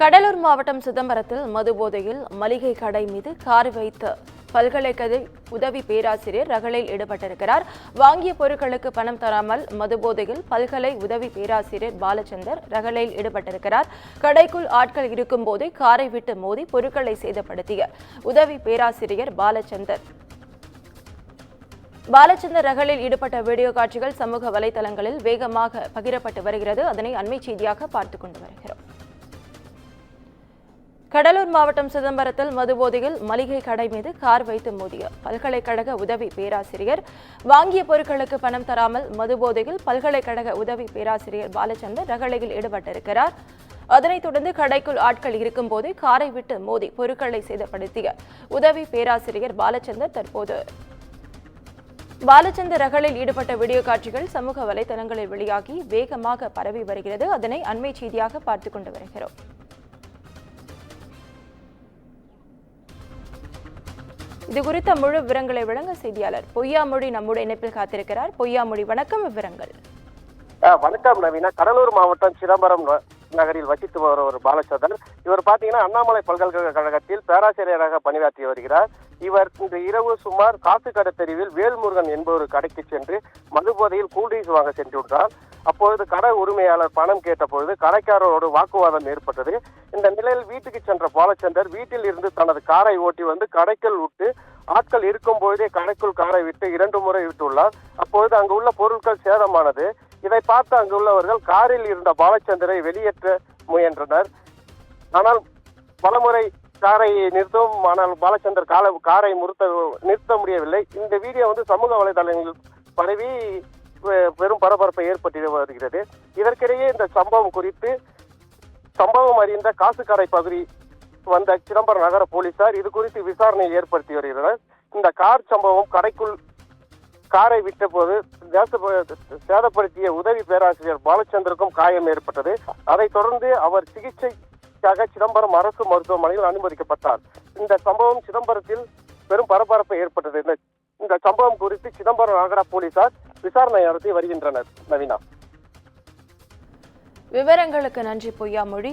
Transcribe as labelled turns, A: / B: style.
A: கடலூர் மாவட்டம் சிதம்பரத்தில் மதுபோதையில் மளிகை கடை மீது கார் வைத்த பல்கலைக்கழக உதவி பேராசிரியர் ரகளையில் ஈடுபட்டிருக்கிறார். வாங்கிய பொருட்களுக்கு பணம் தராமல் மதுபோதையில் பல்கலை உதவி பேராசிரியர் பாலச்சந்தர் ரகளையில் ஈடுபட்டிருக்கிறார். கடைக்குள் ஆட்கள் இருக்கும்போதே காரை விட்டு மோதி பொருட்களை சேதப்படுத்திய உதவி பேராசிரியர் பாலச்சந்தர் ரகளையில் ஈடுபட்ட வீடியோ காட்சிகள் சமூக வலைதளங்களில் வேகமாக பகிரப்பட்டு வருகிறது. அதனை அண்மை செய்தியாக பார்த்துக் கொண்டு வருகிறோம். கடலூர் மாவட்டம் சிதம்பரத்தில் மதுபோதையில் மளிகை கடை மீது கார் வைத்து மோதிய பல்கலைக்கழக உதவி பேராசிரியர் வாங்கிய பொருட்களுக்கு பணம் தராமல் மதுபோதையில் பல்கலைக்கழக உதவி பேராசிரியர் பாலச்சந்தர் ரகளையில் ஈடுபட்டிருக்கிறார். அதனைத் தொடர்ந்து கடைக்குள் ஆட்கள் இருக்கும்போது காரை விட்டு மோதி பொருட்களை சேதப்படுத்திய உதவி பேராசிரியர் பாலச்சந்தர் ரகளையில் ஈடுபட்ட வீடியோ காட்சிகள் சமூக வலைதளங்களில் வெளியாகி வேகமாக பரவி வருகிறது. அதனை அண்மை செய்தியாக பார்த்துக் கொண்டு வருகிறோம். இது குறித்த முழு விவரங்களை வழங்க செய்தியாளர் பொய்யாமொழி நம்முடைய இணைப்பில் காத்திருக்கிறார். பொய்யாமொழி, வணக்கம். விவரங்கள்.
B: வணக்கம் நவீனா. கடலூர் மாவட்டம் சிதம்பரம் நகரில் வசித்து வர ஒரு பாலச்சந்தர். இவர் பாத்தீங்கன்னா அண்ணாமலை பல்கலைக்கழகத்தில் பேராசிரியராக பணியாற்றி வருகிறார். இவர் இன்று இரவு சுமார் காசுக்கடை தெருவில் வேல்முருகன் என்பவர் கடைக்கு சென்று மதுபோதையில் கூல்ட்ரிங்க்ஸ் வாங்க சென்றுள்ளார். அப்பொழுது கடை உரிமையாளர் பணம் கேட்டபொழுது கடைக்காரரோடு வாக்குவாதம் ஏற்பட்டது. இந்த நிலையில் வீட்டுக்கு சென்ற பாலச்சந்தர் வீட்டில் இருந்து தனது காரை ஓட்டி வந்து கடைக்குள் விட்டு ஆட்கள் இருக்கும் பொழுதே கடைக்குள் காரை விட்டு 2 முறை விட்டுள்ளார். அப்பொழுது அங்கு உள்ள பொருட்கள் சேதமானது. இதை பார்த்து அங்குள்ளவர்கள் காரில் இருந்த பாலச்சந்தரை வெளியேற்ற முயன்றனர். ஆனால் பலமுறை காரை நிறுத்தவும், ஆனால் பாலச்சந்தர் காரை நிறுத்த முடியவில்லை. இந்த வீடியோ சமூக வலைதளங்களில் பரவி பெரும் பரபரப்பை ஏற்பட்டு வருகிறது. இதற்கிடையே இந்த சம்பவம் அறிந்த காசுக்கடை பகுதி வந்த சிதம்பரம் நகர போலீசார் இது குறித்து விசாரணை ஏற்படுத்தி வருகின்றனர். இந்த கார் சம்பவம் கடைக்குள் காரை விட்ட போது சேதப்படுத்திய உதவி பேராசிரியர் பாலச்சந்தருக்கும் காயம் ஏற்பட்டது. அதைத் தொடர்ந்து அவர் சிகிச்சைக்காக சிதம்பரம் அரசு மருத்துவமனையில் அனுமதிக்கப்பட்டார். இந்த சம்பவம் சிதம்பரத்தில் பெரும் பரபரப்பை ஏற்பட்டது. இந்த சம்பவம் குறித்து சிதம்பரம் நகர போலீசார் விசாரணை நடத்தி வருகின்றனர். நவீனா,
A: விவரங்களுக்கு நன்றி பொய்யாமொழி.